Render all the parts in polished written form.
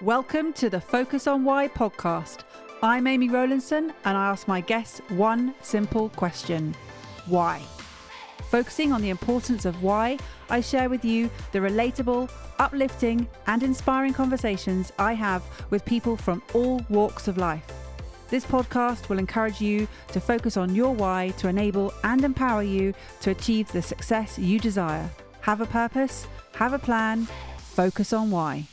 Welcome to the Focus on Why podcast. I'm Amy Rowlandson and I ask my guests one simple question. Why? Focusing on the importance of why, I share with you the relatable, uplifting and inspiring conversations I have with people from all walks of life. This podcast will encourage you to focus on your why to enable and empower you to achieve the success you desire. Have a purpose, have a plan, focus on why.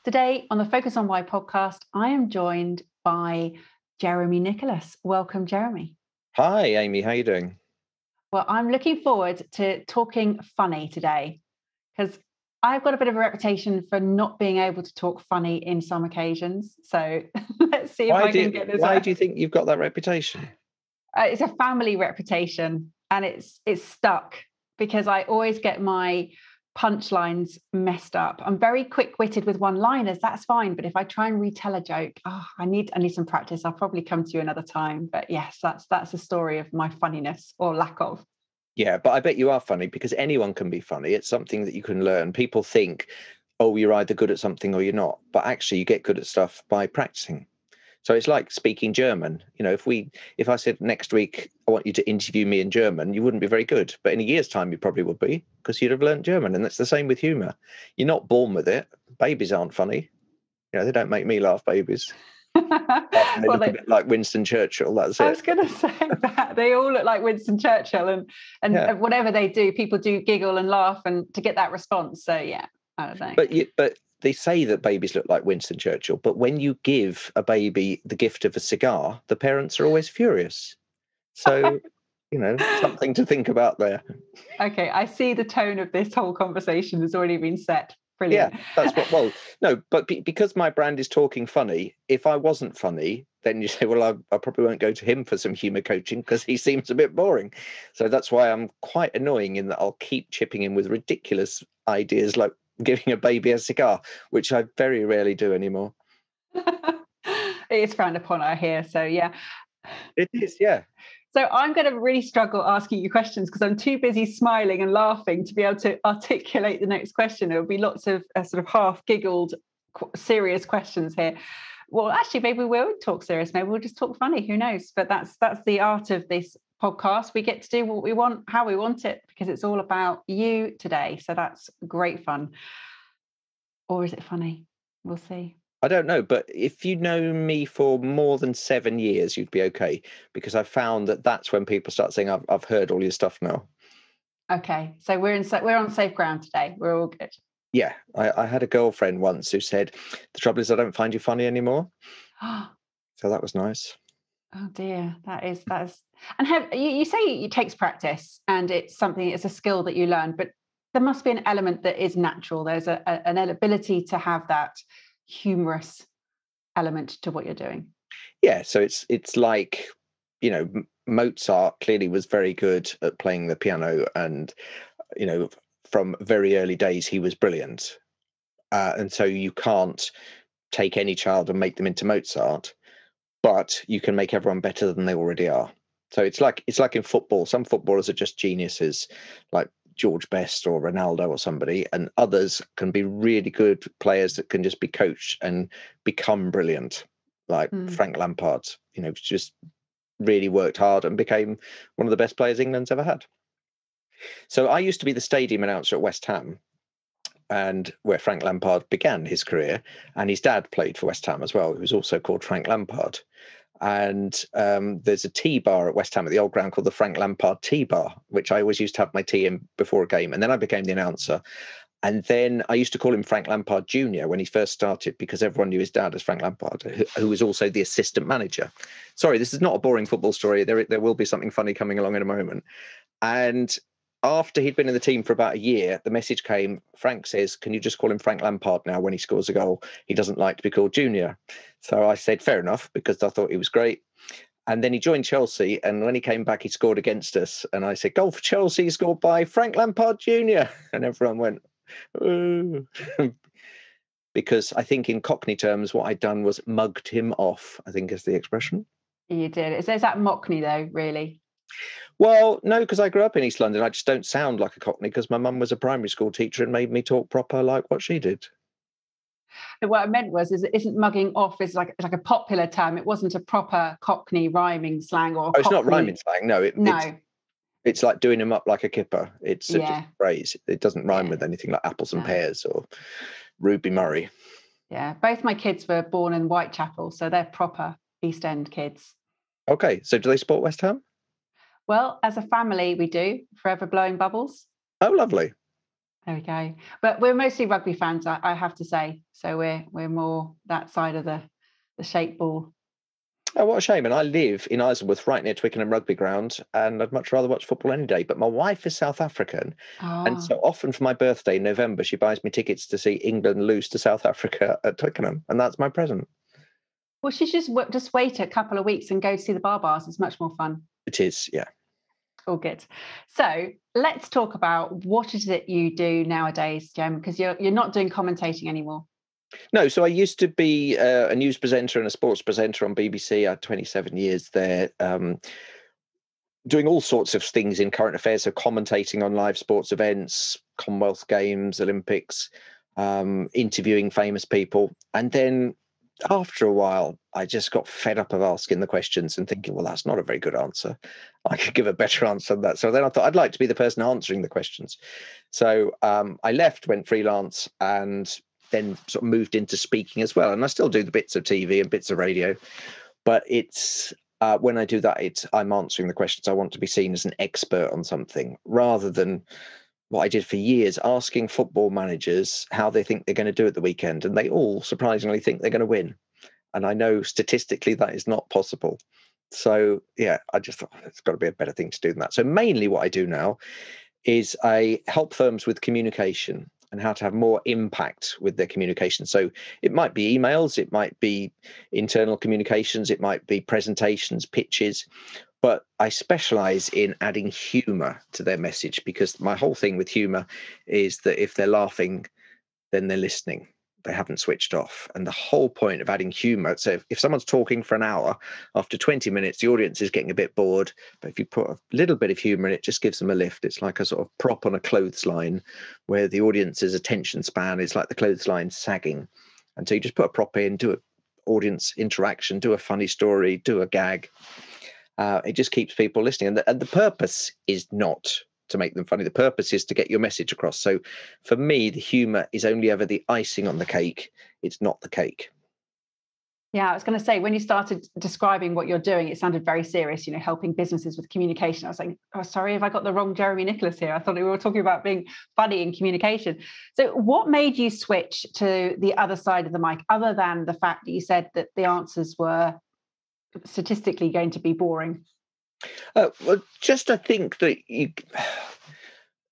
Today on the Focus on Why podcast, I am joined by Jeremy Nicholas. Welcome, Jeremy. Hi, Amy. How are you doing? Well, I'm looking forward to talking funny today because I've got a bit of a reputation for not being able to talk funny in some occasions. So let's see if I can get this Why out. do you think you've got that reputation? It's a family reputation and it's stuck because I always get my punchlines messed up. I'm very quick-witted with one-liners, that's fine, but if I try and retell a joke, I need some practice. I'll probably come to you another time. But yes, that's the story of my funniness or lack of. Yeah, but I bet you are funny because anyone can be funny. It's something that you can learn. People think, oh, you're either good at something or you're not, but actually you get good at stuff by practicing. So it's like speaking German. You know, if I said next week, I want you to interview me in German, you wouldn't be very good. But in a year's time, you probably would be because you'd have learned German. And that's the same with humour. You're not born with it. Babies aren't funny. You know, they don't make me laugh, babies. They look a bit like Winston Churchill. That's it. I was going to say that. They all look like Winston Churchill and whatever they do, people do giggle and laugh and to get that response. So, yeah, I don't know. But they say that babies look like Winston Churchill, but when you give a baby the gift of a cigar, the parents are always furious. So, you know, something to think about there. Okay, I see the tone of this whole conversation has already been set. Brilliant. Yeah, that's what, well, no, but because my brand is talking funny, if I wasn't funny, then you say, well, I probably won't go to him for some humour coaching because he seems a bit boring. So that's why I'm quite annoying in that I'll keep chipping in with ridiculous ideas like giving a baby a cigar, which I very rarely do anymore. It is frowned upon, I hear. So, yeah. It is, yeah. So I'm going to really struggle asking you questions because I'm too busy smiling and laughing to be able to articulate the next question. There will be lots of sort of half giggled, serious questions here. Well, actually, maybe we won't talk serious. Maybe we'll just talk funny. Who knows? But that's the art of this podcast. We get to do what we want, how we want it, because it's all about you today. So that's great fun. Or is it funny? We'll see. I don't know, but if you know me for more than 7 years, you'd be okay, because I found that that's when people start saying, I've heard all your stuff now. Okay, so we're on safe ground today. We're all good. Yeah, I had a girlfriend once who said, the trouble is I don't find you funny anymore. So that was nice. Oh dear, that is. And you say it takes practice and it's a skill that you learn, but there must be an element that is natural. There's an ability to have that humorous element to what you're doing. Yeah, so it's like, you know, Mozart clearly was very good at playing the piano, and you know, from very early days he was brilliant, and so you can't take any child and make them into Mozart, but you can make everyone better than they already are. So it's like in football. Some footballers are just geniuses, like George Best or Ronaldo or somebody, and others can be really good players that can just be coached and become brilliant, like Frank Lampard, you know, just really worked hard and became one of the best players England's ever had. So I used to be the stadium announcer at West Ham, and where Frank Lampard began his career, and his dad played for West Ham as well, who was also called Frank Lampard. And there's a tea bar at West Ham at the old ground called the Frank Lampard Tea Bar, which I always used to have my tea in before a game. And then I became the announcer. And then I used to call him Frank Lampard Jr. when he first started, because everyone knew his dad as Frank Lampard, who was also the assistant manager. Sorry, this is not a boring football story. There will be something funny coming along in a moment. And after he'd been in the team for about a year, the message came, Frank says, can you just call him Frank Lampard now when he scores a goal? He doesn't like to be called Junior. So I said, fair enough, because I thought he was great. And then he joined Chelsea, and when he came back, he scored against us. And I said, goal for Chelsea scored by Frank Lampard Jr. And everyone went, ooh. Because I think in Cockney terms, what I'd done was mugged him off, I think is the expression. You did. Is that Mockney though, really? Well, no, because I grew up in East London. I just don't sound like a Cockney because my mum was a primary school teacher and made me talk proper like what she did. What I meant was, it isn't mugging off is like a popular term. It wasn't a proper Cockney rhyming slang or Oh, it's not Cockney. rhyming slang. No, No. it's like doing them up like a kipper. It's just a phrase. It doesn't rhyme with anything like apples and pears or Ruby Murray. Yeah, both my kids were born in Whitechapel, so they're proper East End kids. Okay, so do they support West Ham? Well, as a family, we do. Forever blowing bubbles. Oh, lovely. There we go. But we're mostly rugby fans, I have to say. So we're more that side of the shape ball. Oh, what a shame. And I live in Isleworth, right near Twickenham Rugby Ground, and I'd much rather watch football any day. But my wife is South African, and so often for my birthday in November, she buys me tickets to see England lose to South Africa at Twickenham, and that's my present. Well, she should just wait a couple of weeks and go to see the Barbars. It's much more fun. It is, yeah. All good. So let's talk about what is it you do nowadays, Jem, because you're not doing commentating anymore. No, so I used to be a news presenter and a sports presenter on BBC. I had 27 years there, doing all sorts of things in current affairs, so commentating on live sports events, Commonwealth Games, Olympics, interviewing famous people. And then after a while, I just got fed up of asking the questions and thinking, well, that's not a very good answer. I could give a better answer than that. So then I thought I'd like to be the person answering the questions. So I left, went freelance, and then sort of moved into speaking as well. And I still do the bits of TV and bits of radio, but it's when I do that, I'm answering the questions. I want to be seen as an expert on something rather than what I did for years, asking football managers how they think they're going to do at the weekend. And they all surprisingly think they're going to win. And I know statistically that is not possible. So, yeah, I just thought it's got to be a better thing to do than that. So mainly what I do now is I help firms with communication and how to have more impact with their communication. So it might be emails, it might be internal communications, it might be presentations, pitches, but I specialize in adding humor to their message, because my whole thing with humor is that if they're laughing, then they're listening. They haven't switched off. And the whole point of adding humor, so if someone's talking for an hour, after 20 minutes, the audience is getting a bit bored. But if you put a little bit of humor in, it just gives them a lift. It's like a sort of prop on a clothesline where the audience's attention span is like the clothesline sagging. And so you just put a prop in, do an audience interaction, do a funny story, do a gag. It just keeps people listening. And the purpose is not to make them funny. The purpose is to get your message across. So for me, the humor is only ever the icing on the cake. It's not the cake. Yeah, I was going to say, when you started describing what you're doing, it sounded very serious, helping businesses with communication. I was like, oh, sorry if I got the wrong Jeremy Nicholas here. I thought we were talking about being funny in communication. So what made you switch to the other side of the mic, other than the fact that you said that the answers were statistically going to be boring? Well, just I think that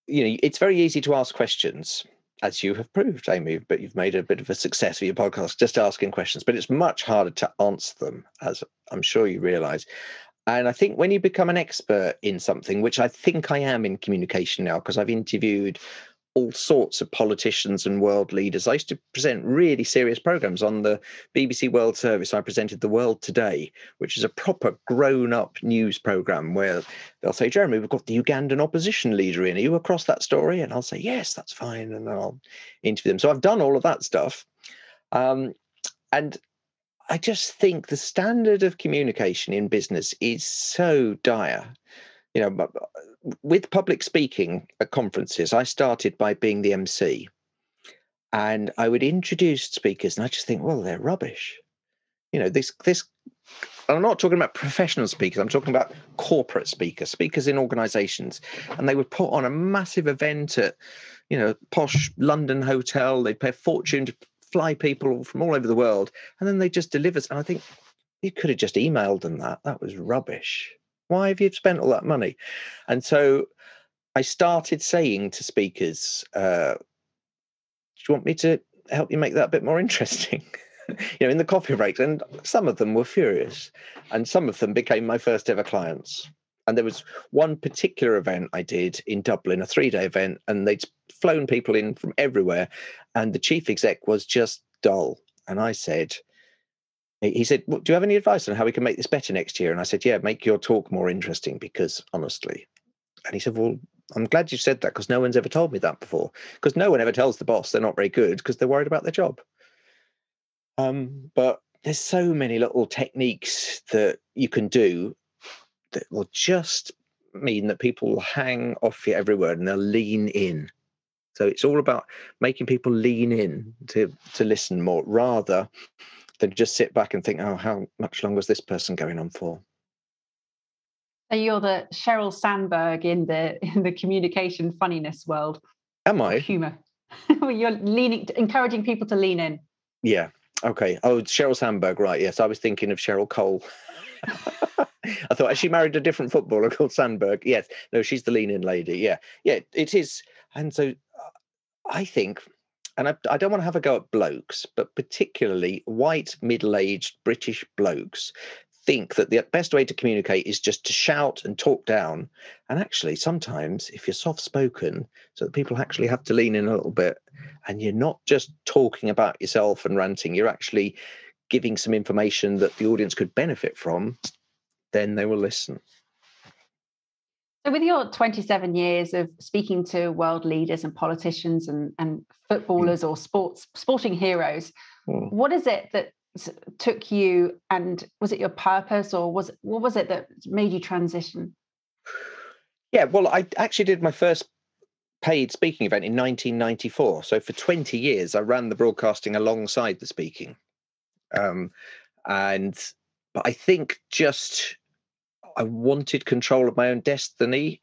it's very easy to ask questions, as you have proved, Amy, but you've made a bit of a success of your podcast just asking questions, but it's much harder to answer them, as I'm sure you realize. And I think when you become an expert in something, which I think I am in communication now, because I've interviewed all sorts of politicians and world leaders. I used to present really serious programs on the BBC World Service. I presented The World Today, which is a proper grown-up news program where they'll say, Jeremy, we've got the Ugandan opposition leader in. Are you across that story? And I'll say, yes, that's fine. And then I'll interview them. So I've done all of that stuff. And I just think the standard of communication in business is so dire. With public speaking at conferences, I started by being the MC, and I would introduce speakers, and I just think, well, they're rubbish. This. I'm not talking about professional speakers. I'm talking about corporate speakers in organisations, and they would put on a massive event at, posh London hotel. They'd pay a fortune to fly people from all over the world, and then they just deliver. And I think you could have just emailed them that. That was rubbish. Why have you spent all that money? And so I started saying to speakers, do you want me to help you make that a bit more interesting? In the coffee breaks. And some of them were furious. And some of them became my first ever clients. And there was one particular event I did in Dublin, a 3-day event, and they'd flown people in from everywhere. And the chief exec was just dull. And I said, he said, well, do you have any advice on how we can make this better next year? And I said, yeah, make your talk more interesting, because honestly. And he said, well, I'm glad you said that, because no one's ever told me that before. Because no one ever tells the boss they're not very good because they're worried about their job. But there's so many little techniques that you can do that will just mean that people will hang off your every word and they'll lean in. So it's all about making people lean in to listen more, rather than just sit back and think, oh, how much longer is this person going on for? So you're the Sheryl Sandberg in the communication funniness world. Am Or I? humour. You're encouraging people to lean in. Yeah. Okay. Oh, Sheryl Sandberg, right. Yes, I was thinking of Cheryl Cole. I thought, has she married a different footballer called Sandberg? Yes. No, she's the lean in lady. Yeah. Yeah, it is. And so I think, and I don't want to have a go at blokes, but particularly white, middle-aged British blokes think that the best way to communicate is just to shout and talk down. And actually, sometimes if you're soft-spoken, so that people actually have to lean in a little bit, and you're not just talking about yourself and ranting, you're actually giving some information that the audience could benefit from, then they will listen. So with your 27 years of speaking to world leaders and politicians and footballers or sporting heroes, what is it that took you, and was it your purpose, or what was it that made you transition? Yeah, well, I actually did my first paid speaking event in 1994. So for 20 years, I ran the broadcasting alongside the speaking. But I think just I wanted control of my own destiny.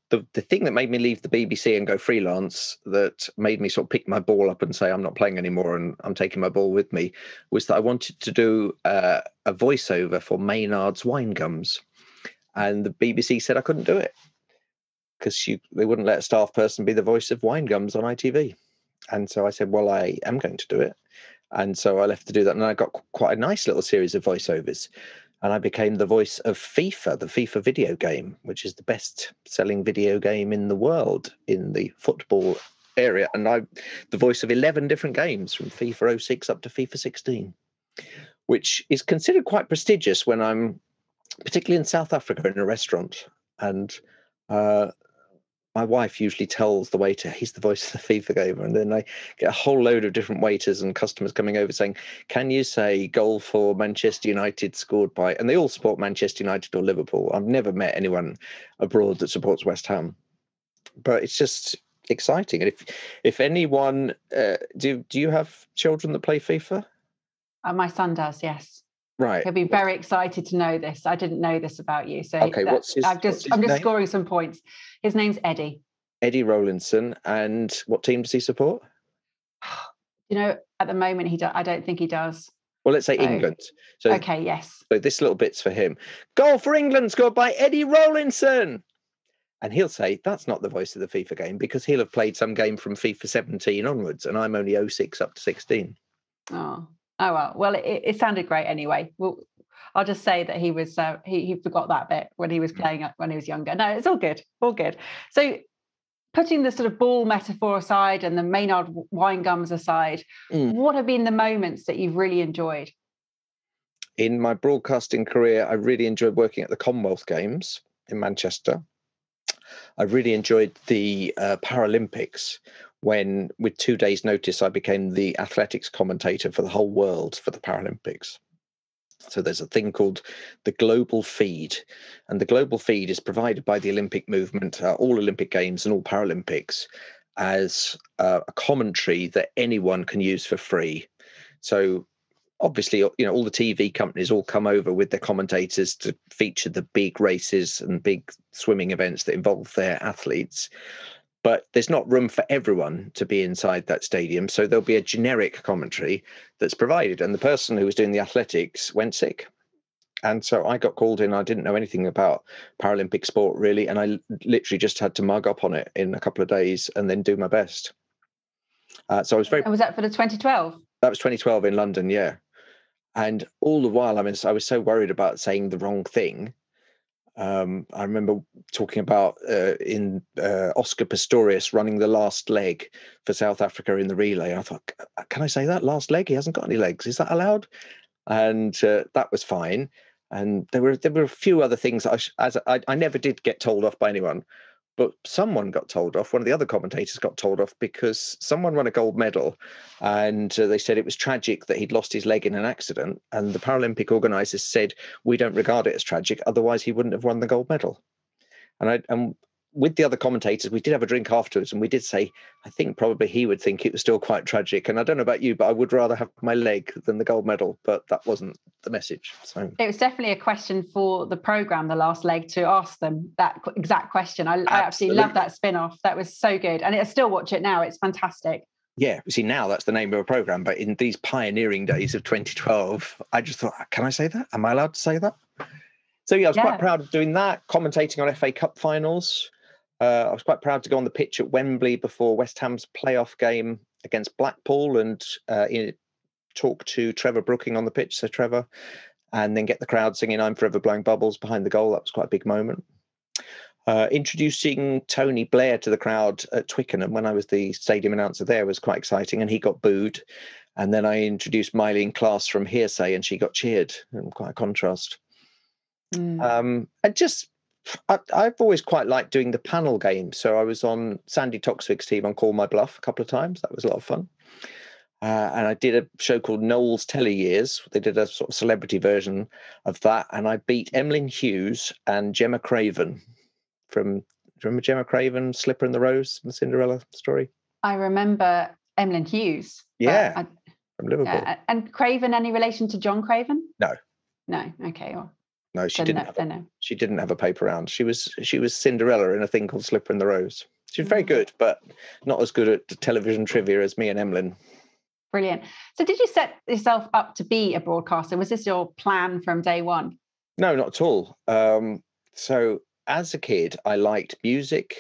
The thing that made me leave the BBC and go freelance, that made me sort of pick my ball up and say, I'm not playing anymore and I'm taking my ball with me, was that I wanted to do a voiceover for Maynard's wine gums. And the BBC said I couldn't do it because they wouldn't let a staff person be the voice of wine gums on ITV. And so I said, well, I am going to do it. And so I left to do that. And I got quite a nice little series of voiceovers. And I became the voice of FIFA, the FIFA video game, which is the best selling video game in the world in the football area. And I'm the voice of 11 different games from FIFA 06 up to FIFA 16, which is considered quite prestigious when I'm particularly in South Africa in a restaurant. And my wife usually tells the waiter he's the voice of the FIFA game, and then I get a whole load of different waiters and customers coming over saying, can you say goal for Manchester United scored by, and they all support Manchester United or Liverpool. I've never met anyone abroad that supports West Ham, but it's just exciting. And if anyone, do you have children that play FIFA? My son does, yes. Right. He'll be very excited to know this. I didn't know this about you. So okay, I'm just scoring some points. His name's Eddie. Eddie Rowlinson. And what team does he support? You know, at the moment, I don't think he does. Well, let's say England. So, okay, yes. So this little bit's for him. Goal for England scored by Eddie Rowlinson. And he'll say, that's not the voice of the FIFA game, because he'll have played some game from FIFA 17 onwards, and I'm only 06 up to 16. Oh, well. Well, it sounded great anyway. Well, I'll just say that he was he forgot that bit when he was playing when he was younger. No, it's all good. All good. So putting the sort of ball metaphor aside and the Maynard wine gums aside, what have been the moments that you've really enjoyed? In my broadcasting career, I really enjoyed working at the Commonwealth Games in Manchester. I really enjoyed the Paralympics, when with 2 days' notice, I became the athletics commentator for the whole world for the Paralympics. So there's a thing called the global feed, and the global feed is provided by the Olympic movement, all Olympic Games and all Paralympics, as a commentary that anyone can use for free. So obviously, you know, all the TV companies all come over with their commentators to feature the big races and big swimming events that involve their athletes. But there's not room for everyone to be inside that stadium. So there'll be a generic commentary that's provided. And the person who was doing the athletics went sick. And so I got called in. I didn't know anything about Paralympic sport, really. And I literally just had to mug up on it in a couple of days and then do my best. So I was very... And was that for the 2012? That was 2012 in London, yeah. And all the while, I was so worried about saying the wrong thing. I remember talking about Oscar Pistorius running the last leg for South Africa in the relay. And I thought, can I say that? Last leg? He hasn't got any legs. Is that allowed? And that was fine. And there were a few other things that I never did get told off by anyone. But someone got told off. One of the other commentators got told off because someone won a gold medal, and they said it was tragic that he'd lost his leg in an accident. And the Paralympic organisers said, we don't regard it as tragic, otherwise he wouldn't have won the gold medal. And with the other commentators, we did have a drink afterwards, and we did say, I think probably he would think it was still quite tragic. And I don't know about you, but I would rather have my leg than the gold medal. But that wasn't the message. So it was definitely a question for the programme, The Last Leg, to ask them that exact question. I absolutely love that spin-off. That was so good. And I still watch it now. It's fantastic. Yeah, see, now that's the name of a programme. But in these pioneering days of 2012, I just thought, can I say that? Am I allowed to say that? So yeah, I was quite proud of doing that, commentating on FA Cup finals. I was quite proud to go on the pitch at Wembley before West Ham's playoff game against Blackpool and talk to Trevor Brooking on the pitch, so Trevor, and then get the crowd singing I'm Forever Blowing Bubbles behind the goal. That was quite a big moment. Introducing Tony Blair to the crowd at Twickenham when I was the stadium announcer there was quite exciting, and he got booed. And then I introduced Mylene Class from Hearsay, and she got cheered. Quite a contrast. I've always quite liked doing the panel game. So I was on Sandy Toksvig's team on Call My Bluff a couple of times. That was a lot of fun. And I did a show called Noel's Telly Years. They did a sort of celebrity version of that. And I beat Emlyn Hughes and Gemma Craven do you remember Gemma Craven, Slipper and the Rose, the Cinderella story? I remember Emlyn Hughes. Yeah, from Liverpool. Yeah. And Craven, any relation to John Craven? No. No, okay. Well, no, she didn't have a paper round. She was Cinderella in a thing called Slipper and the Rose. She was very good, but not as good at television trivia as me and Emlyn. Brilliant. So did you set yourself up to be a broadcaster? Was this your plan from day one? No, not at all. So as a kid, I liked music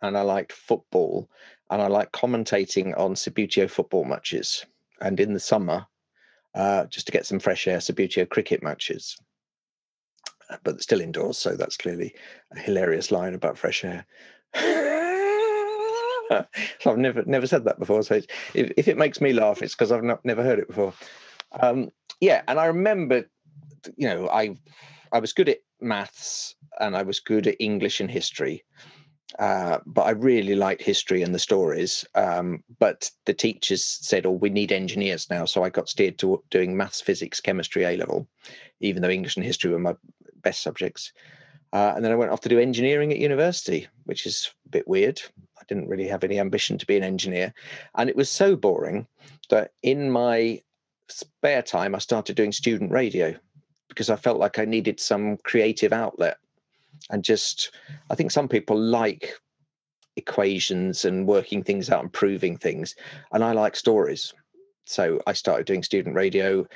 and I liked football and I liked commentating on Subbuteo football matches. And in the summer, just to get some fresh air, Subbuteo cricket matches. But still indoors, so that's clearly a hilarious line about fresh air. So I've never said that before. So if it makes me laugh, it's because I've never heard it before. And I remember, I was good at maths and I was good at English and history. But I really liked history and the stories. But the teachers said, we need engineers now. So I got steered to doing maths, physics, chemistry A-level, even though English and history were my best subjects. And then I went off to do engineering at university, which is a bit weird. I didn't really have any ambition to be an engineer. And it was so boring that in my spare time, I started doing student radio because I felt like I needed some creative outlet. And I think some people like equations and working things out and proving things. And I like stories. So I started doing student radio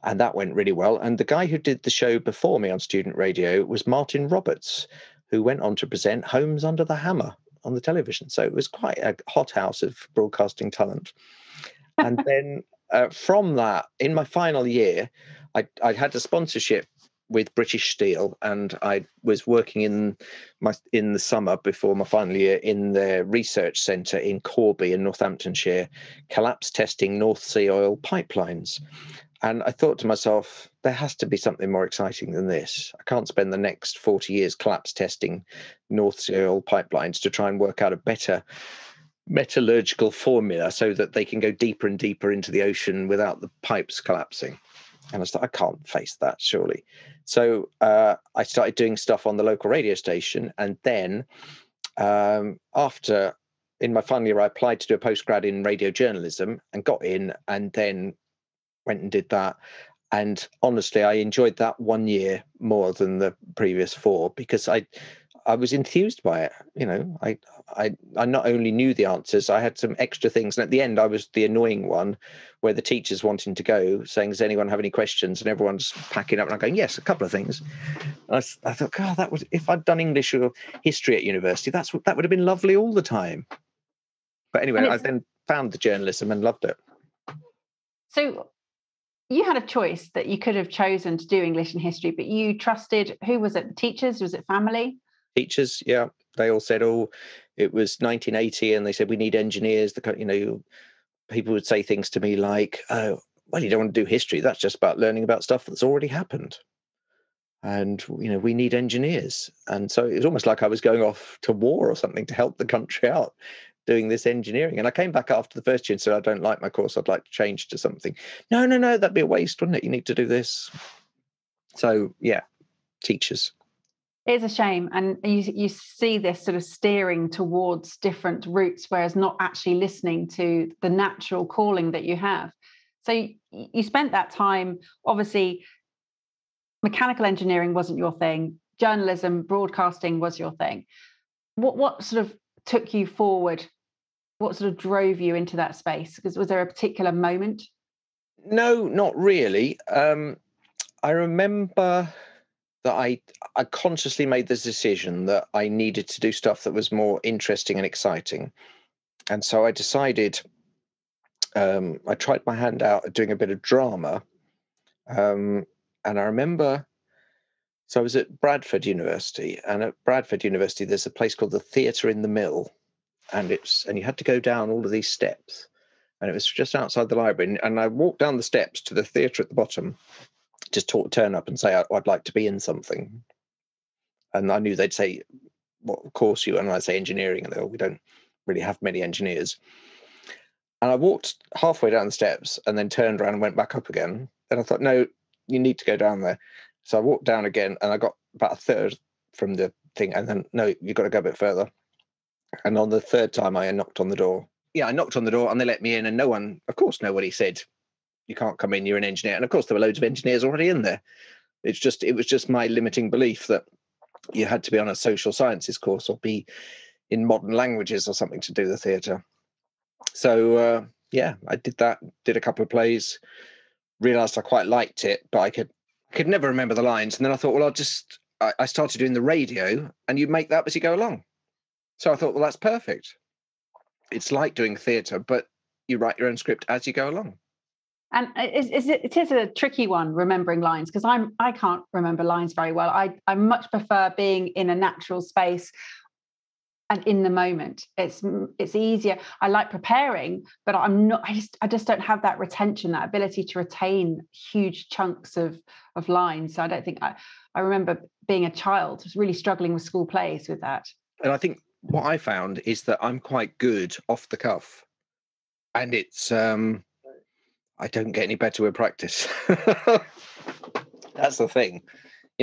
and that went really well. And the guy who did the show before me on student radio was Martin Roberts, who went on to present Homes Under the Hammer on the television. So it was quite a hothouse of broadcasting talent. And then from that, in my final year, I had a sponsorship with British Steel, and I was working in the summer before my final year in their research centre in Corby in Northamptonshire, collapse testing North Sea oil pipelines. And I thought to myself, there has to be something more exciting than this. I can't spend the next 40 years collapse testing North Sea oil pipelines to try and work out a better metallurgical formula so that they can go deeper and deeper into the ocean without the pipes collapsing. And I thought, I can't face that, surely. So I started doing stuff on the local radio station. And then after, in my final year, I applied to do a postgrad in radio journalism and got in and then went and did that. And honestly, I enjoyed that 1 year more than the previous 4 because I was enthused by it. I not only knew the answers, I had some extra things. And at the end, I was the annoying one where the teachers wanting to go saying, does anyone have any questions? And everyone's packing up and I'm going, yes, a couple of things. And I thought, God, if I'd done English or history at university, that would have been lovely all the time. But anyway, I then found the journalism and loved it. So you had a choice that you could have chosen to do English and history, but you trusted, who was it? Teachers? Was it family? Teachers, yeah. They all said, it was 1980 and they said, we need engineers. People would say things to me like, well, you don't want to do history. That's just about learning about stuff that's already happened. and we need engineers. And so it was almost like I was going off to war or something to help the country out doing this engineering. And I came back after the first year and said, I don't like my course, I'd like to change to something. No, that'd be a waste, wouldn't it? You need to do this. So yeah, teachers. It's a shame. And you see this sort of steering towards different routes, whereas not actually listening to the natural calling that you have. So you spent that time, obviously, mechanical engineering wasn't your thing, journalism, broadcasting was your thing. What sort of took you forward? What sort of drove you into that space? Because was there a particular moment? No, not really. I remember that I consciously made this decision that I needed to do stuff that was more interesting and exciting. And so I decided, I tried my hand out at doing a bit of drama. And I remember, so I was at Bradford University, and at Bradford University, there's a place called the Theatre in the Mill. And you had to go down all of these steps. And it was just outside the library. And I walked down the steps to the theatre at the bottom, just turn up and say, I'd like to be in something. And I knew they'd say, what course you? And I'd say engineering. And they go, we don't really have many engineers. And I walked halfway down the steps and then turned around and went back up again. And I thought, no, you need to go down there. So I walked down again and I got about a third from the thing. And then, no, you've got to go a bit further. And on the third time, I knocked on the door. Yeah, I knocked on the door and they let me in. And nobody said, you can't come in, you're an engineer. And of course, there were loads of engineers already in there. It was just my limiting belief that you had to be on a social sciences course or be in modern languages or something to do the theatre. So, yeah, I did that, did a couple of plays, realised I quite liked it, but I could never remember the lines. And then I thought, well, I started doing the radio and you make that as you go along. So I thought, well, that's perfect. It's like doing theatre, but you write your own script as you go along. And it is a tricky one, remembering lines, because I can't remember lines very well. I much prefer being in a natural space and in the moment. It's easier. I like preparing, but I just don't have that retention, that ability to retain huge chunks of lines. So I don't think I remember being a child, really struggling with school plays with that. And I think what I found is that I'm quite good off the cuff, and it's I don't get any better with practice. That's the thing.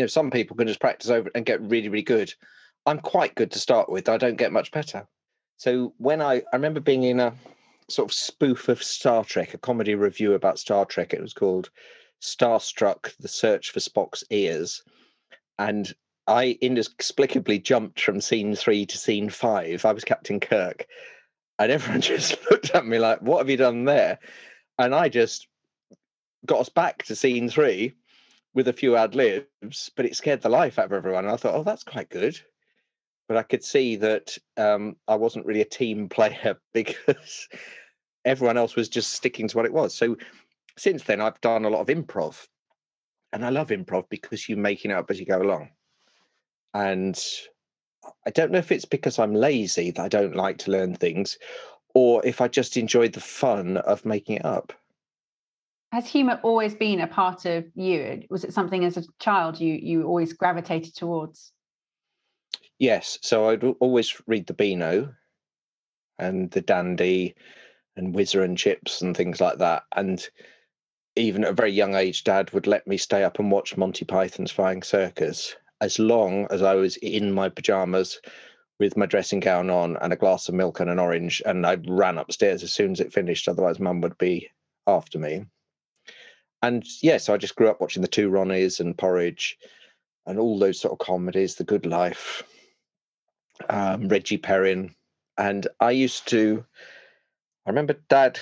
Some people can just practice over and get really, really good. I'm quite good to start with. I don't get much better. So when I remember being in a sort of spoof of Star Trek, a comedy review about Star Trek. It was called Starstruck: The Search for Spock's Ears. And I inexplicably jumped from scene 3 to scene 5. I was Captain Kirk. And everyone just looked at me like, what have you done there? And I just got us back to scene 3 with a few ad libs, but it scared the life out of everyone. And I thought, oh, that's quite good. But I could see that I wasn't really a team player because everyone else was just sticking to what it was. So since then, I've done a lot of improv. And I love improv because you're making it up as you go along. And I don't know if it's because I'm lazy that I don't like to learn things, or if I just enjoyed the fun of making it up. Has humour always been a part of you? Was it something as a child you always gravitated towards? Yes. So I'd always read the Beano and the Dandy and Whizzer and Chips and things like that. And even at a very young age, Dad would let me stay up and watch Monty Python's Flying Circus as long as I was in my pajamas with my dressing gown on and a glass of milk and an orange. And I ran upstairs as soon as it finished. Otherwise, Mum would be after me. And yeah, so I just grew up watching the Two Ronnies and Porridge and all those sort of comedies, The Good Life, Reggie Perrin. And I remember Dad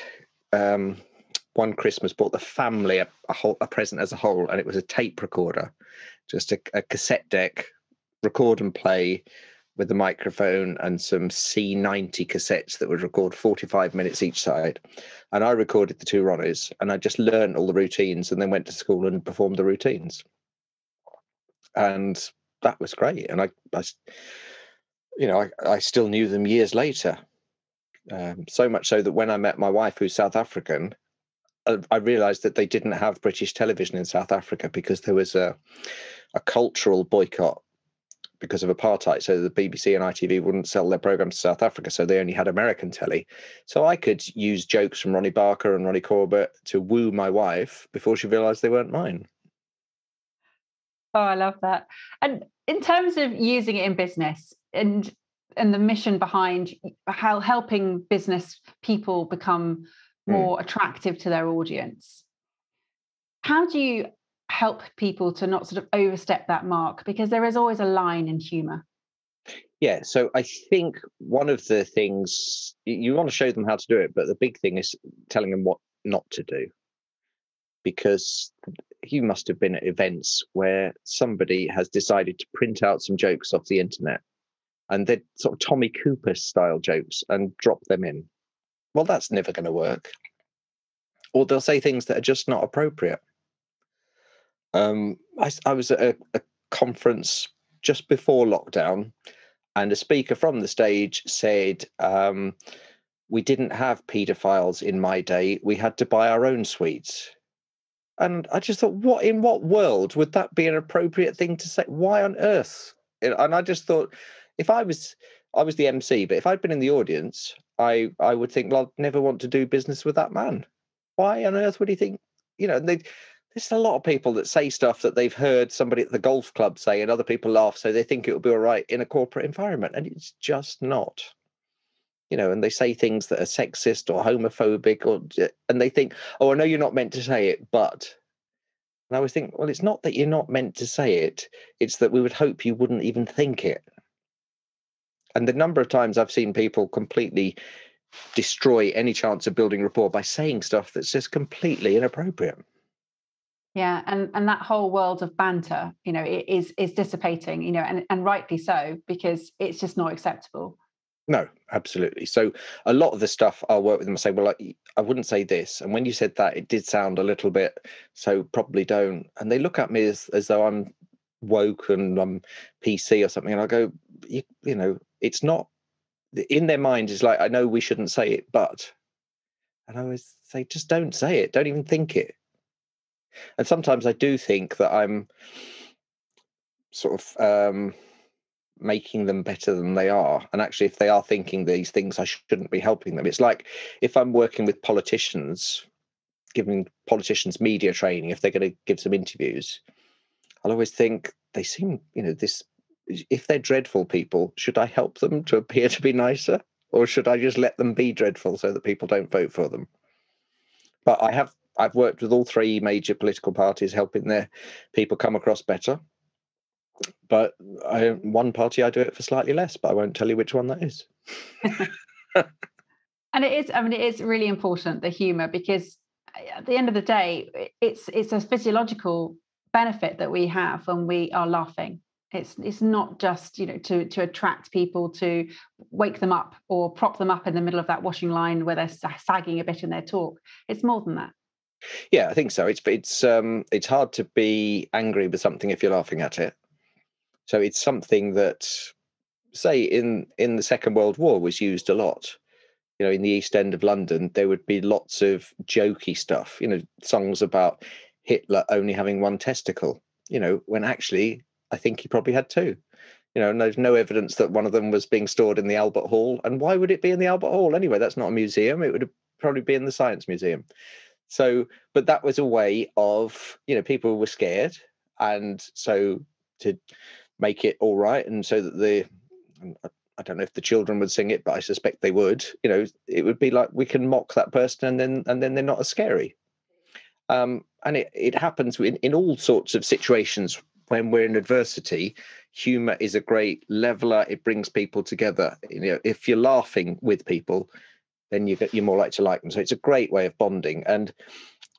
one Christmas bought the family a present as a whole, and it was a tape recorder, just a cassette deck, record and play with the microphone and some C90 cassettes that would record 45 minutes each side. And I recorded the Two Ronnies, and I just learned all the routines and then went to school and performed the routines. And that was great. And I still knew them years later. So much so that when I met my wife, who's South African, I realised that they didn't have British television in South Africa because there was a cultural boycott because of apartheid. So the BBC and ITV wouldn't sell their programs to South Africa, so they only had American telly. So I could use jokes from Ronnie Barker and Ronnie Corbett to woo my wife before she realised they weren't mine. Oh, I love that. And in terms of using it in business and the mission behind how helping business people become more attractive to their audience, how do you help people to not sort of overstep that mark? Because there is always a line in humour. Yeah, so I think one of the things, you want to show them how to do it, but the big thing is telling them what not to do. Because you must have been at events where somebody has decided to print out some jokes off the internet, and they're sort of Tommy Cooper style jokes, and drop them in. Well, that's never going to work. Or they'll say things that are just not appropriate. I was at a conference just before lockdown, and a speaker from the stage said, we didn't have paedophiles in my day. We had to buy our own sweets. And I just thought, in what world would that be an appropriate thing to say? Why on earth? And I just thought, if I was the MC, but if I'd been in the audience, I would think, well, I'd never want to do business with that man. Why on earth would he think, there's a lot of people that say stuff that they've heard somebody at the golf club say, and other people laugh, so they think it will be all right in a corporate environment, and it's just not. And they say things that are sexist or homophobic, and they think, oh, I know you're not meant to say it, but. And I always think, well, it's not that you're not meant to say it, it's that we would hope you wouldn't even think it. And the number of times I've seen people completely destroy any chance of building rapport by saying stuff that's just completely inappropriate. Yeah, and that whole world of banter, it is dissipating, and rightly so, because it's just not acceptable. No, absolutely. So a lot of the stuff I'll work with them and say, well, I wouldn't say this. And when you said that, it did sound a little bit, so probably don't. And they look at me as though I'm woke and I'm PC or something. And I go, it's not, in their mind is like, I know we shouldn't say it, but. And I always say, just don't say it. Don't even think it. And sometimes I do think that I'm sort of making them better than they are. And actually, if they are thinking these things, I shouldn't be helping them. It's like if I'm working with politicians, giving politicians media training, if they're going to give some interviews, I'll always think they seem, if they're dreadful people, should I help them to appear to be nicer? Or should I just let them be dreadful so that people don't vote for them? But I've worked with all three major political parties, helping their people come across better. But one party I do it for slightly less, but I won't tell you which one that is. And it is really important, the humour, because at the end of the day, it's a physiological benefit that we have when we are laughing. It's not just to attract people, to wake them up or prop them up in the middle of that washing line where they're sagging a bit in their talk. It's more than that. Yeah, I think so. It's hard to be angry with something if you're laughing at it. So it's something that, say, in the Second World War was used a lot. In the East End of London, there would be lots of jokey stuff, songs about Hitler only having one testicle, when actually I think he probably had two. And there's no evidence that one of them was being stored in the Albert Hall. And why would it be in the Albert Hall anyway? That's not a museum. It would probably be in the Science Museum. So, but that was a way of, people were scared. And so to make it all right, and so that I don't know if the children would sing it, but I suspect they would. It would be like, we can mock that person, and then they're not as scary. And it happens in all sorts of situations when we're in adversity. Humor is a great leveler. It brings people together. If you're laughing with people, then you're more likely to like them. So it's a great way of bonding. And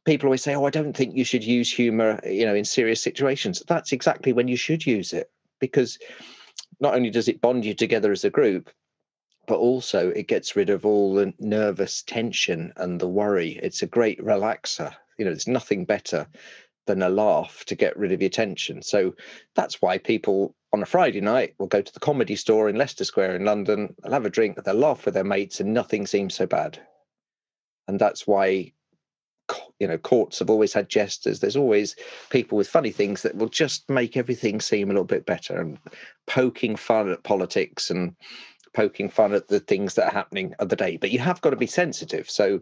people always say, "Oh, I don't think you should use humor, in serious situations." That's exactly when you should use it, because not only does it bond you together as a group, but also it gets rid of all the nervous tension and the worry. It's a great relaxer. There's nothing better than a laugh to get rid of your tension. So that's why people on a Friday night will go to the Comedy Store in Leicester Square in London, they'll have a drink, they'll laugh with their mates, and nothing seems so bad. And that's why courts have always had jesters. There's always people with funny things that will just make everything seem a little bit better, and poking fun at politics and poking fun at the things that are happening of the day. But you have got to be sensitive. So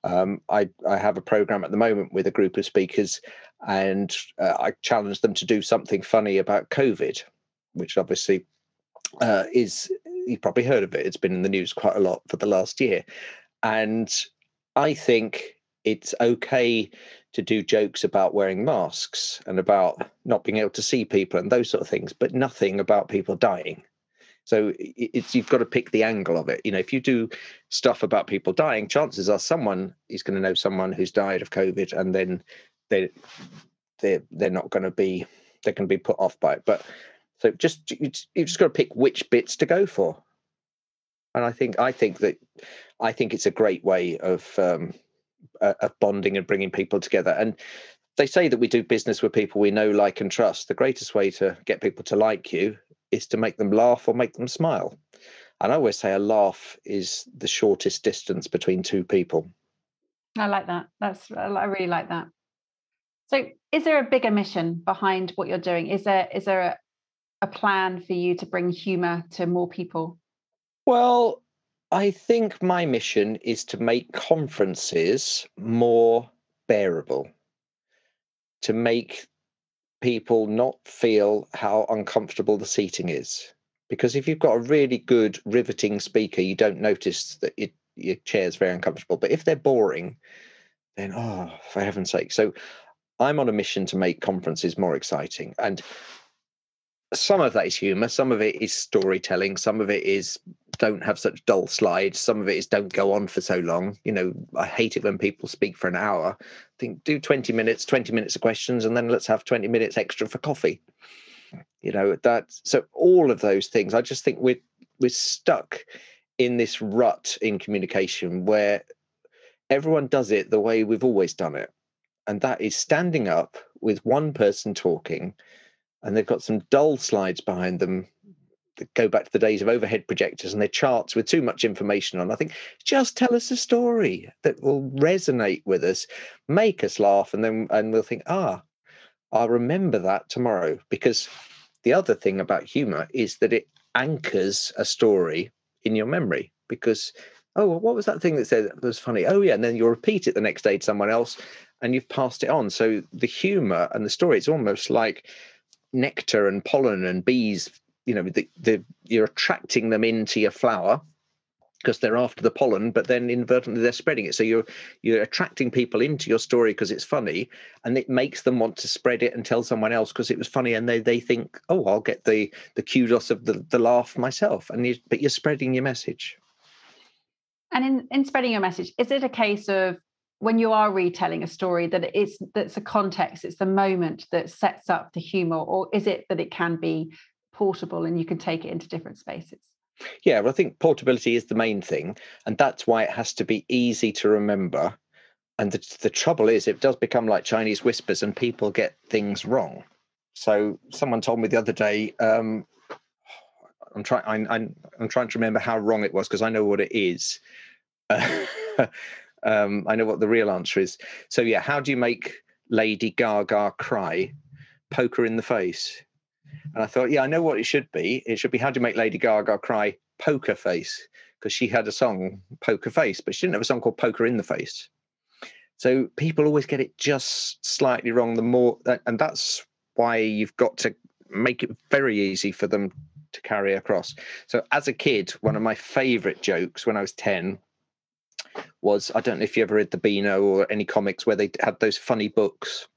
I have a program at the moment with a group of speakers, and I challenge them to do something funny about COVID, which obviously you've probably heard of it. It's been in the news quite a lot for the last year. And I think it's okay to do jokes about wearing masks and about not being able to see people and those sort of things, but nothing about people dying. So you've got to pick the angle of it. If you do stuff about people dying, chances are someone is going to know someone who's died of COVID, and then they're not going to be, they're going to be put off by it. But so you've just got to pick which bits to go for. And I think it's a great way of bonding and bringing people together. And they say that we do business with people we know, like, and trust. The greatest way to get people to like you is to make them laugh or make them smile. And I always say a laugh is the shortest distance between two people. I like that. I really like that. So is there a bigger mission behind what you're doing? Is there a plan for you to bring humour to more people? Well, I think my mission is to make conferences more bearable, to make people not feel how uncomfortable the seating is. Because if you've got a really good, riveting speaker, you don't notice that your chair's very uncomfortable. But if they're boring, then, oh, for heaven's sake. So I'm on a mission to make conferences more exciting. And some of that is humour, some of it is storytelling, some of it is don't have such dull slides, some of it is don't go on for so long. I hate it when people speak for an hour. I think do 20 minutes of questions, and then let's have 20 minutes extra for coffee. So all of those things, I just think we're stuck in this rut in communication where everyone does it the way we've always done it. And that is standing up with one person talking, and they've got some dull slides behind them that go back to the days of overhead projectors and their charts with too much information on. I think just tell us a story that will resonate with us, make us laugh, and we'll think, I'll remember that tomorrow. Because the other thing about humor is that it anchors a story in your memory. Because, what was that thing that said that was funny? Oh yeah, and then you'll repeat it the next day to someone else, and you've passed it on. So the humor and the story, it's almost like nectar and pollen and bees. You're attracting them into your flower because they're after the pollen, but then inadvertently they're spreading it. So you're attracting people into your story because it's funny, and it makes them want to spread it and tell someone else because it was funny, and they think, I'll get the kudos of the laugh myself. But you're spreading your message. And in spreading your message, is it a case of when you are retelling a story that's a context, it's the moment that sets up the humour, or is it that it can be portable and you can take it into different spaces? Yeah, well, I think portability is the main thing, and that's why it has to be easy to remember. And the trouble is, it does become like Chinese whispers, and people get things wrong. So someone told me the other day, I'm trying to remember how wrong it was because I know what it is. I know what the real answer is. So yeah, how do you make Lady Gaga cry? Poke her in the face. And I thought, I know what it should be. It should be, how do you make Lady Gaga cry? Poker face. Because she had a song, Poker Face, but she didn't have a song called Poker in the Face. So people always get it just slightly wrong. And that's why you've got to make it very easy for them to carry across. So as a kid, one of my favourite jokes when I was 10 was, I don't know if you ever read the Beano or any comics where they had those funny books,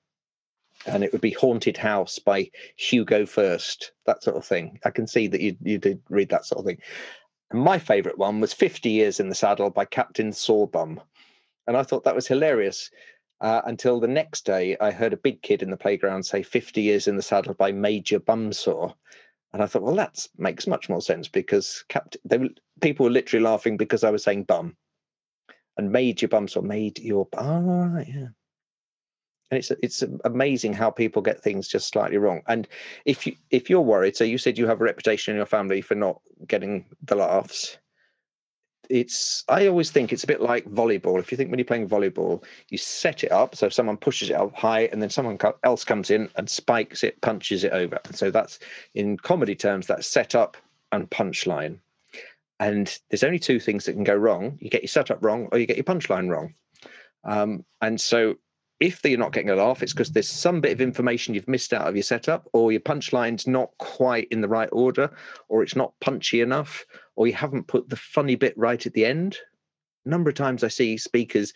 and it would be Haunted House by Hugo First, that sort of thing. I can see that you did read that sort of thing. And my favourite one was 50 Years in the Saddle by Captain Sawbum. And I thought that was hilarious until the next day I heard a big kid in the playground say 50 Years in the Saddle by Major Bumsaw. And I thought, well, that makes much more sense because people were literally laughing because I was saying bum. And Major Bumsaw made your... right, yeah. And it's amazing how people get things just slightly wrong. And if you're worried, so you said you have a reputation in your family for not getting the laughs, I always think it's a bit like volleyball. If you think when you're playing volleyball, you set it up so someone pushes it up high and then someone else comes in and spikes it, punches it over. And so that's, in comedy terms, that's set up and punchline. And there's only two things that can go wrong. You get your setup wrong or you get your punchline wrong. And so if you're not getting a laugh, it's because there's some bit of information you've missed out of your setup, or your punchline's not quite in the right order, or it's not punchy enough, or you haven't put the funny bit right at the end. A number of times I see speakers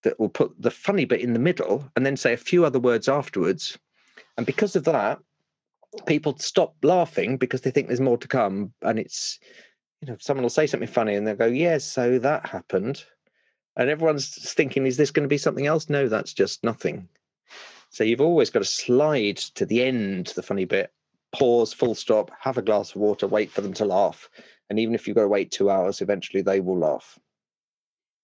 that will put the funny bit in the middle and then say a few other words afterwards. And because of that, people stop laughing because they think there's more to come. And it's, someone will say something funny and they'll go, yes, so that happened. And everyone's thinking, is this going to be something else? No, that's just nothing. So you've always got to slide to the end, the funny bit, pause, full stop, have a glass of water, wait for them to laugh. And even if you've got to wait 2 hours, eventually they will laugh.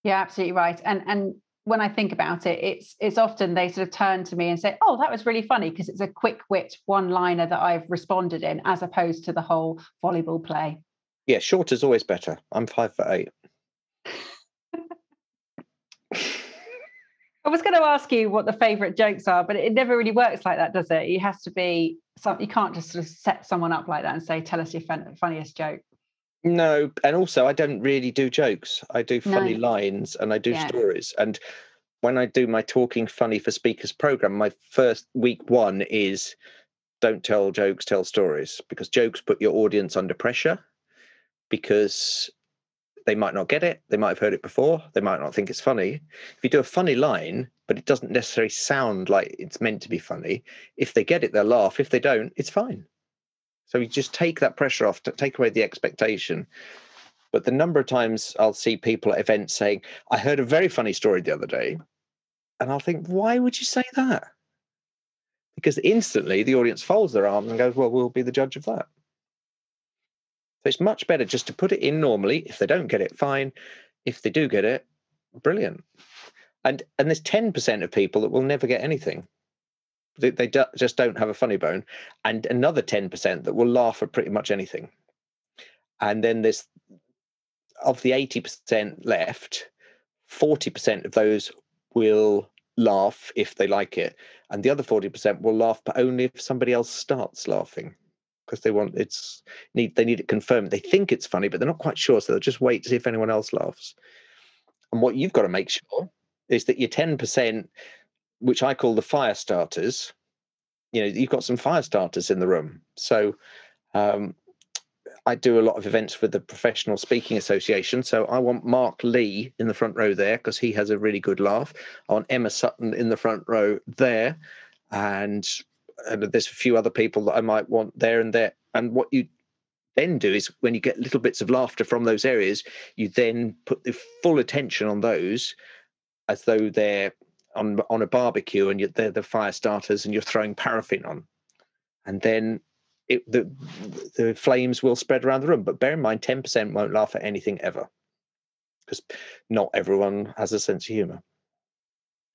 Yeah, absolutely right. And when I think about it, it's often they sort of turn to me and say, oh, that was really funny, because it's a quick wit one-liner that I've responded in, as opposed to the whole volleyball play. Yeah, short is always better. I'm 5'8". I was going to ask you what the favourite jokes are, but it never really works like that, does it? It has to be something. You can't just sort of set someone up like that and say, tell us your funniest joke. No, and also I don't really do jokes. I do funny lines and I do stories. And when I do my Talking Funny for Speakers program, my first week one is don't tell jokes, tell stories, because jokes put your audience under pressure, because they might not get it. They might have heard it before. They might not think it's funny. If you do a funny line, but it doesn't necessarily sound like it's meant to be funny, if they get it, they'll laugh. If they don't, it's fine. So you just take that pressure off, take away the expectation. But the number of times I'll see people at events saying, I heard a very funny story the other day. And I'll think, why would you say that? Because instantly the audience folds their arms and goes, well, we'll be the judge of that. So it's much better just to put it in normally. If they don't get it, fine. If they do get it, brilliant. And there's 10% of people that will never get anything. They just don't have a funny bone. And another 10% that will laugh at pretty much anything. And then there's, of the 80% left, 40% of those will laugh if they like it. And the other 40% will laugh, but only if somebody else starts laughing. Because they need it confirmed. They think it's funny, but they're not quite sure, so they'll just wait to see if anyone else laughs. And what you've got to make sure is that your 10%, which I call the fire starters, you've got some fire starters in the room. So I do a lot of events with the Professional Speaking Association, so I want Mark Lee in the front row there because he has a really good laugh. I want Emma Sutton in the front row there, and there's a few other people that I might want there and there. And what you then do is, when you get little bits of laughter from those areas, you then put the full attention on those as though they're on a barbecue and they're the fire starters and you're throwing paraffin on. And then the flames will spread around the room. But bear in mind, 10% won't laugh at anything ever, because not everyone has a sense of humour.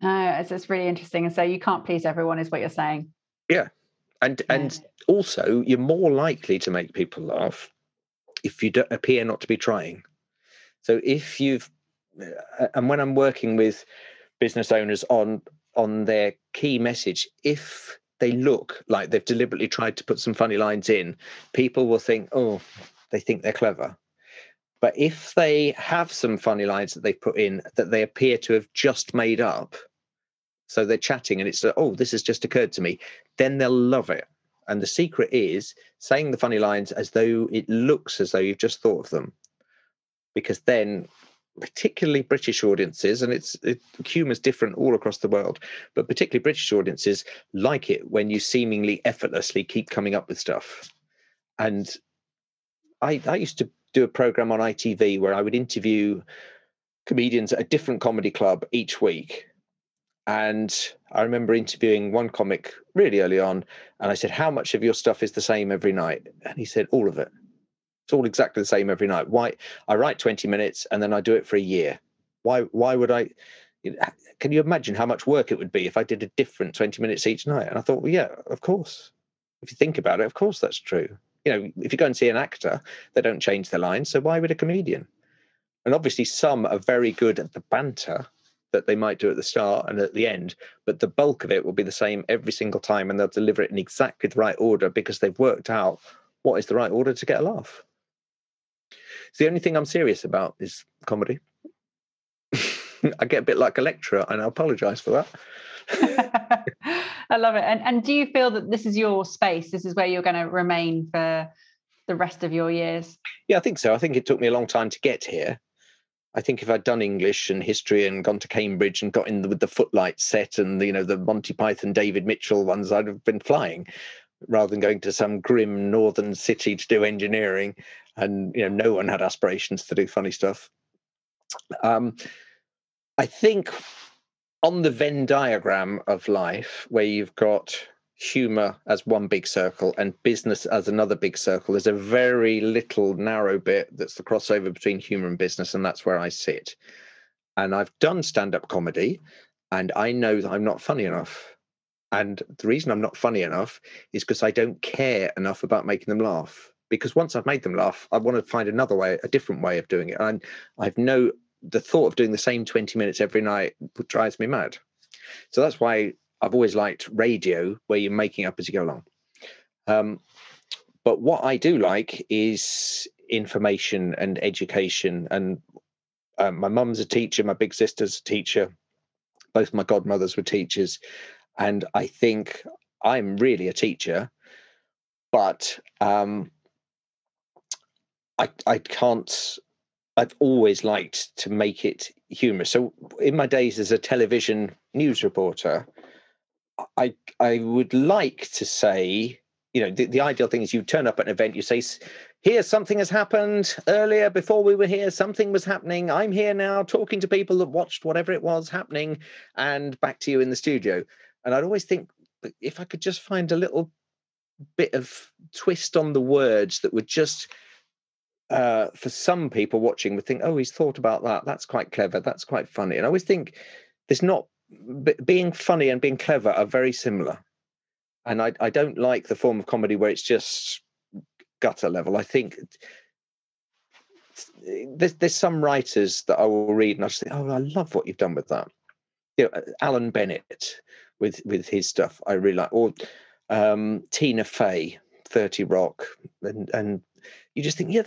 It's really interesting. And so you can't please everyone, is what you're saying. Yeah. And also, you're more likely to make people laugh if you don't appear not to be trying. So if and when I'm working with business owners on their key message, if they look like they've deliberately tried to put some funny lines in, people will think, oh, they think they're clever. But if they have some funny lines that they've put in that they appear to have just made up, so they're chatting and it's, oh, this has just occurred to me, then they'll love it. And the secret is saying the funny lines as though it looks as though you've just thought of them. Because then, particularly British audiences, and humour's different all across the world, but particularly British audiences like it when you seemingly effortlessly keep coming up with stuff. And I used to do a programme on ITV where I would interview comedians at a different comedy club each week. And I remember interviewing one comic really early on, and I said, how much of your stuff is the same every night? And he said, all of it. It's all exactly the same every night. Why? I write 20 minutes and then I do it for a year. Why would I? Can you imagine how much work it would be if I did a different 20 minutes each night? And I thought, well, yeah, of course. If you think about it, of course that's true. If you go and see an actor, they don't change their lines. So why would a comedian? And obviously some are very good at the banter that they might do at the start and at the end, but the bulk of it will be the same every single time, and they'll deliver it in exactly the right order because they've worked out what is the right order to get a laugh. So the only thing I'm serious about is comedy. I get a bit like a lecturer, and I apologise for that. I love it. And do you feel that this is your space? This is where you're going to remain for the rest of your years? Yeah, I think so. I think it took me a long time to get here. I think if I'd done English and history and gone to Cambridge and got in with the Footlights set and the Monty Python, David Mitchell ones, I'd have been flying, rather than going to some grim northern city to do engineering. And no one had aspirations to do funny stuff. I think on the Venn diagram of life, where you've got humour as one big circle and business as another big circle, there's a very little narrow bit that's the crossover between humour and business, and that's where I sit. And I've done stand-up comedy, and I know that I'm not funny enough. And the reason I'm not funny enough is because I don't care enough about making them laugh. Because once I've made them laugh, I want to find another way, a different way of doing it. And the thought of doing the same 20 minutes every night drives me mad. So that's why I've always liked radio, where you're making up as you go along. But what I do like is information and education. And my mum's a teacher, my big sister's a teacher, both my godmothers were teachers. And I think I'm really a teacher, but I can't. I've always liked to make it humorous. So in my days as a television news reporter, I would like to say, the ideal thing is you turn up at an event, you say, here, something has happened earlier before we were here, something was happening. I'm here now talking to people that watched whatever it was happening, and back to you in the studio. And I'd always think, if I could just find a little bit of twist on the words that would just, for some people watching, would think, oh, he's thought about that. That's quite clever. That's quite funny. And I always think being funny and being clever are very similar. And I don't like the form of comedy where it's just gutter level. I think there's some writers that I will read and I just think, oh, I love what you've done with that. Alan Bennett with his stuff I really like, or Tina Fey, 30 Rock, and you just think, you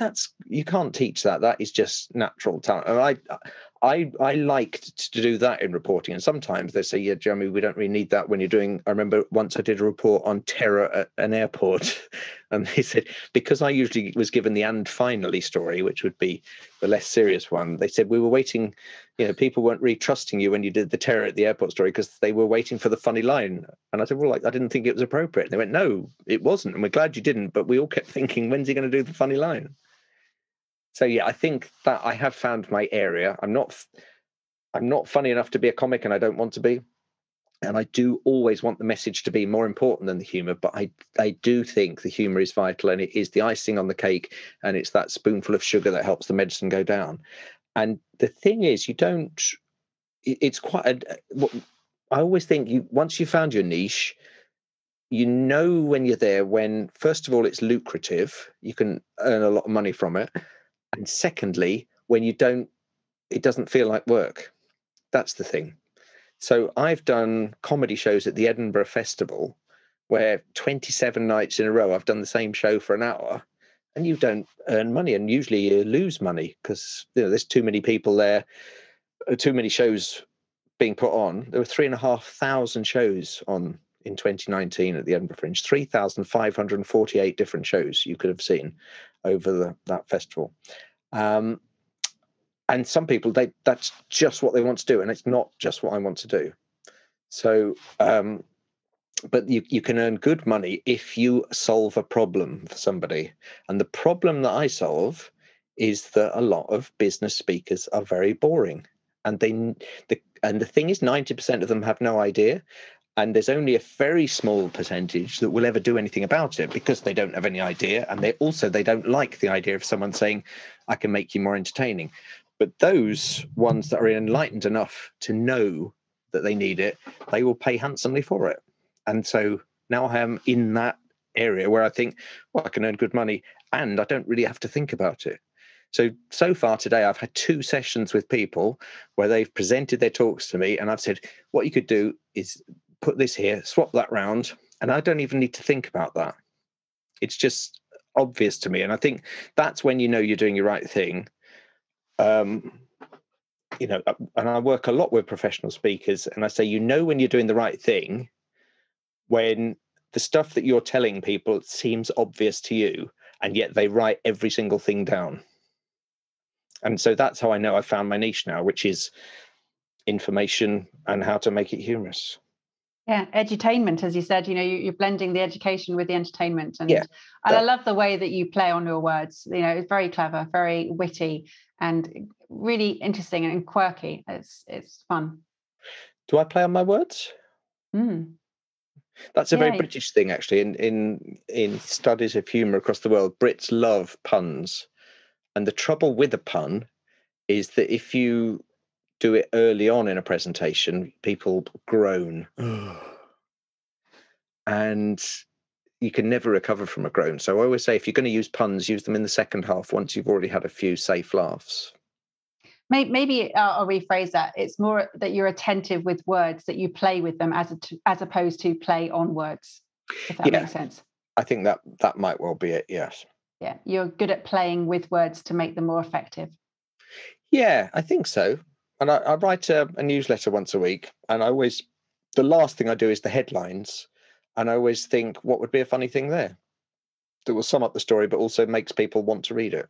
can't teach that. That is just natural talent. And I liked to do that in reporting. And sometimes they say, yeah, Jeremy, we don't really need that when you're doing. I remember once I did a report on terror at an airport, and they said, because I usually was given the "and finally" story, which would be the less serious one, they said we were waiting. People weren't really trusting you when you did the terror at the airport story because they were waiting for the funny line. And I said, well, I didn't think it was appropriate. And they went, no, it wasn't. And we're glad you didn't. But we all kept thinking, when's he going to do the funny line? So, yeah, I think that I have found my area. I'm not funny enough to be a comic, and I don't want to be. And I do always want the message to be more important than the humour. But I do think the humour is vital, and it is the icing on the cake. And it's that spoonful of sugar that helps the medicine go down. And the thing is, it's quite I always think once you've found your niche, when you're there, when, first of all, it's lucrative, you can earn a lot of money from it. And secondly, when it doesn't feel like work. That's the thing. So I've done comedy shows at the Edinburgh Festival where 27 nights in a row, I've done the same show for an hour, and you don't earn money, and usually you lose money because there's too many people there, too many shows being put on. There were 3,500 shows on in 2019 at the Edinburgh Fringe, 3,548 different shows you could have seen over that festival. And some people, that's just what they want to do, and it's not just what I want to do. So, but you can earn good money if you solve a problem for somebody. And the problem that I solve is that a lot of business speakers are very boring. And the thing is, 90% of them have no idea. And there's only a very small percentage that will ever do anything about it because they don't have any idea. And they don't like the idea of someone saying, I can make you more entertaining. But those ones that are enlightened enough to know that they need it, they will pay handsomely for it. And so now I am in that area where I think, well, I can earn good money and I don't really have to think about it. So far today, I've had 2 sessions with people where they've presented their talks to me, and I've said, what you could do is put this here, swap that round, and I don't even need to think about that. It's just obvious to me, and I think that's when you know you're doing your right thing. And I work a lot with professional speakers, and I say, when you're doing the right thing when the stuff that you're telling people seems obvious to you, and yet they write every single thing down. And so that's how I know I found my niche now, which is information and how to make it humorous. Yeah, edutainment, as you said, you're blending the education with the entertainment. And I love the way that you play on your words. It's very clever, very witty, and really interesting and quirky. It's fun. Do I play on my words? That's a very British thing, actually. In studies of humour across the world, Brits love puns. And the trouble with a pun is that if you do it early on in a presentation, people groan. And you can never recover from a groan. So I always say, if you're going to use puns, use them in the second half once you've already had a few safe laughs. Maybe I'll rephrase that. It's more that you're attentive with words, that you play with them as opposed to play on words, if that makes sense. I think that might well be it, yes. Yeah, you're good at playing with words to make them more effective. Yeah, I think so. And I write a newsletter once a week, and the last thing I do is the headlines. And I always think, what would be a funny thing there that will sum up the story, but also makes people want to read it?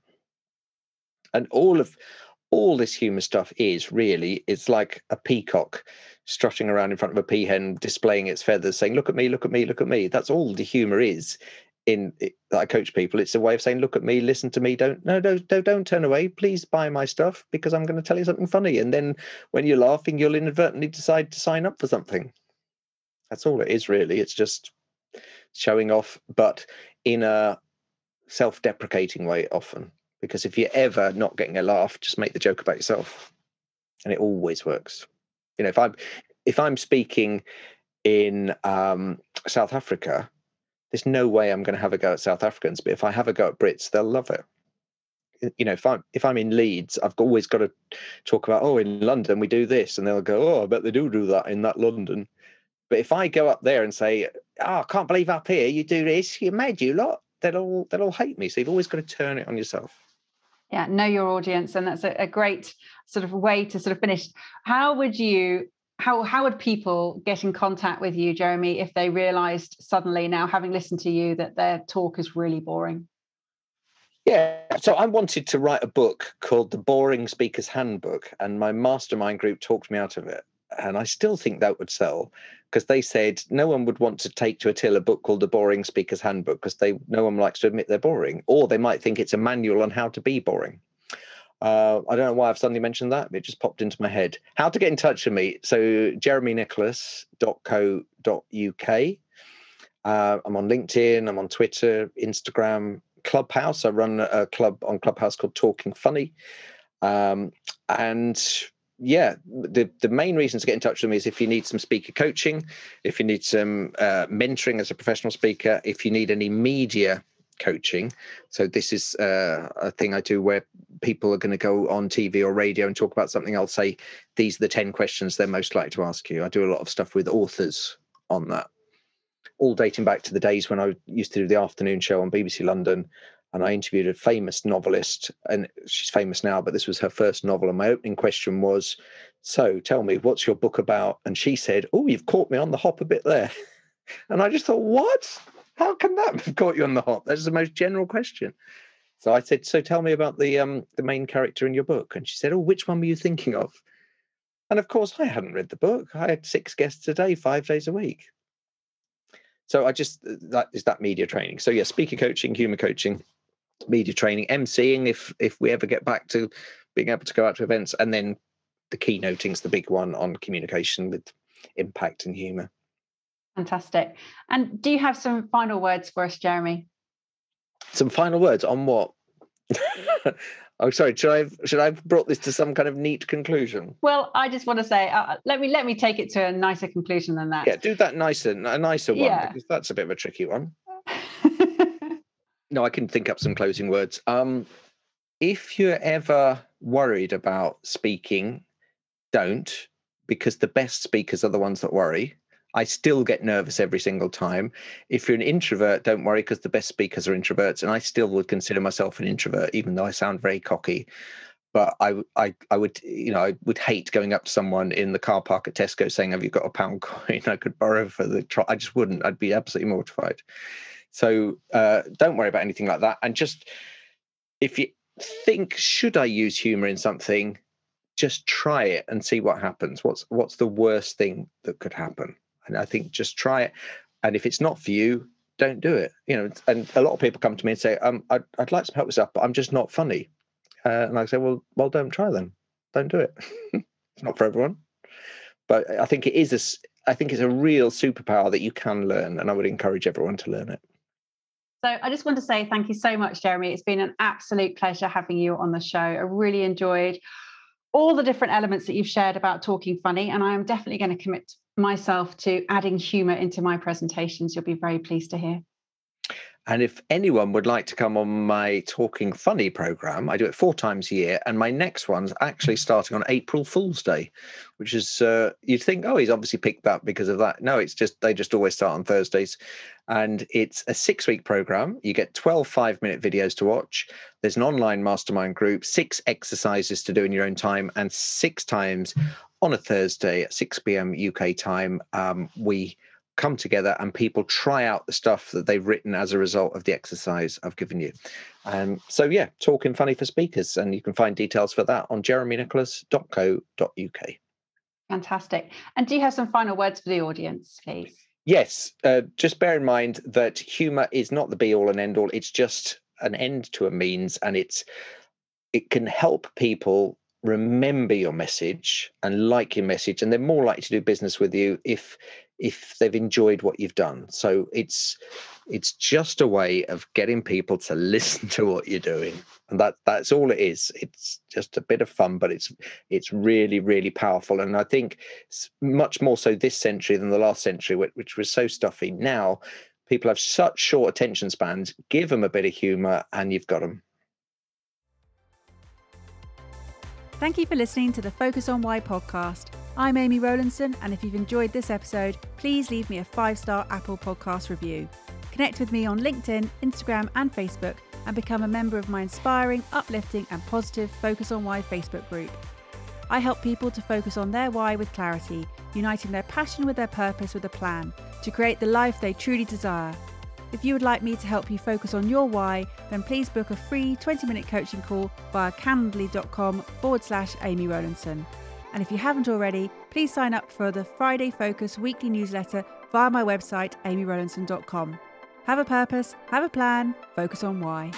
And all this humour stuff it's like a peacock strutting around in front of a peahen, displaying its feathers, saying, look at me, look at me, look at me. That's all the humour is. That I coach people. It's a way of saying, look at me, listen to me, don't turn away, please buy my stuff, because I'm going to tell you something funny. And then when you're laughing, you'll inadvertently decide to sign up for something. That's all it is, really. It's just showing off, but in a self-deprecating way often. Because if you're ever not getting a laugh, just make the joke about yourself, and it always works. If I'm speaking in South Africa, there's no way I'm going to have a go at South Africans, but if I have a go at Brits, they'll love it. If I'm in Leeds, I've always got to talk about, in London we do this, and they'll go, I bet they do that in that London. But if I go up there and say, I can't believe up here you do this, you're mad, you lot, they'll all hate me. So you've always got to turn it on yourself. Yeah, know your audience, and that's a great sort of way to sort of finish. How would people get in contact with you, Jeremy, if they realised suddenly, now having listened to you, that their talk is really boring? Yeah, so I wanted to write a book called The Boring Speaker's Handbook, and my mastermind group talked me out of it. And I still think that would sell, because they said no one would want to take to a till a book called The Boring Speaker's Handbook, because no one likes to admit they're boring, or they might think it's a manual on how to be boring. I don't know why I've suddenly mentioned that. It just popped into my head. How to get in touch with me. So jeremynicholas.co.uk. I'm on LinkedIn. I'm on Twitter, Instagram, Clubhouse. I run a club on Clubhouse called Talking Funny. The main reason to get in touch with me is if you need some speaker coaching, if you need some mentoring as a professional speaker, if you need any media coaching. So this is a thing I do where people are going to go on TV or radio and talk about something. I'll say, these are the 10 questions they're most likely to ask you. I do a lot of stuff with authors on that, all dating back to the days when I used to do the afternoon show on BBC London. And I interviewed a famous novelist, and she's famous now, but this was her first novel. And my opening question was, so tell me, what's your book about? And she said, oh, you've caught me on the hop a bit there. And I just thought, what? How can that have caught you on the hop? That's the most general question. So I said, so tell me about the main character in your book. And she said, oh, which one were you thinking of? And of course, I hadn't read the book. I had 6 guests a day, 5 days a week. So that is that media training. So yeah, speaker coaching, humour coaching, media training, emceeing if we ever get back to being able to go out to events, and then the keynoting is the big one on communication with impact and humour. Fantastic. And do you have some final words for us, Jeremy? Some final words on what? Oh, sorry. Should I have brought this to some kind of neat conclusion? Well, I just want to say, let me take it to a nicer conclusion than that. Yeah, do that a nicer one, because that's a bit of a tricky one. No, I can think up some closing words. if you're ever worried about speaking, don't, because the best speakers are the ones that worry. I still get nervous every single time. If you're an introvert, don't worry, because the best speakers are introverts, and I still would consider myself an introvert, even though I sound very cocky. But I would, I would hate going up to someone in the car park at Tesco saying, "Have you got a £1 coin I could borrow for the trial?" I just wouldn't. I'd be absolutely mortified. So don't worry about anything like that. And just, if you think, should I use humour in something, just try it and see what happens. What's the worst thing that could happen? And I think just try it. And if it's not for you, don't do it. And a lot of people come to me and say, I'd like some help with stuff, but I'm just not funny. And I say, well, don't try then. Don't do it. It's not for everyone. But I think it's a real superpower that you can learn, and I would encourage everyone to learn it. So I just want to say thank you so much, Jeremy. It's been an absolute pleasure having you on the show. I really enjoyed all the different elements that you've shared about talking funny, and I am definitely going to commit myself to adding humour into my presentations. You'll be very pleased to hear. And if anyone would like to come on my Talking Funny program, I do it 4 times a year. And my next one's actually starting on April Fool's Day, which is, you'd think, oh, he's obviously picked that because of that. No, it's just, they just always start on Thursdays. And it's a 6-week program. You get 12 5-minute videos to watch. There's an online mastermind group, 6 exercises to do in your own time, and 6 times on a Thursday at 6 p.m. UK time, we come together and people try out the stuff that they've written as a result of the exercise I've given you. So yeah, Talking Funny for Speakers, and you can find details for that on jeremynicholas.co.uk. Fantastic. And do you have some final words for the audience, please? Yes, just bear in mind that humour is not the be all and end all. It's just an end to a means, and it can help people remember your message and like your message, and they're more likely to do business with you if they've enjoyed what you've done. So it's just a way of getting people to listen to what you're doing, and that's all it is. It's just a bit of fun, but it's really, really powerful. And I think much more so this century than the last century, which was so stuffy. Now people have such short attention spans. Give them a bit of humor and you've got them. Thank you for listening to the Focus on Why podcast. I'm Amy Rowlandson, and if you've enjoyed this episode, please leave me a 5-star Apple Podcast review. Connect with me on LinkedIn, Instagram and Facebook, and become a member of my inspiring, uplifting and positive Focus on Why Facebook group. I help people to focus on their why with clarity, uniting their passion with their purpose with a plan, to create the life they truly desire. If you would like me to help you focus on your why, then please book a free 20-minute coaching call via calendly.com/Amy Rowlandson. And if you haven't already, please sign up for the Friday Focus weekly newsletter via my website, amyrowlandson.com. Have a purpose, have a plan, focus on why.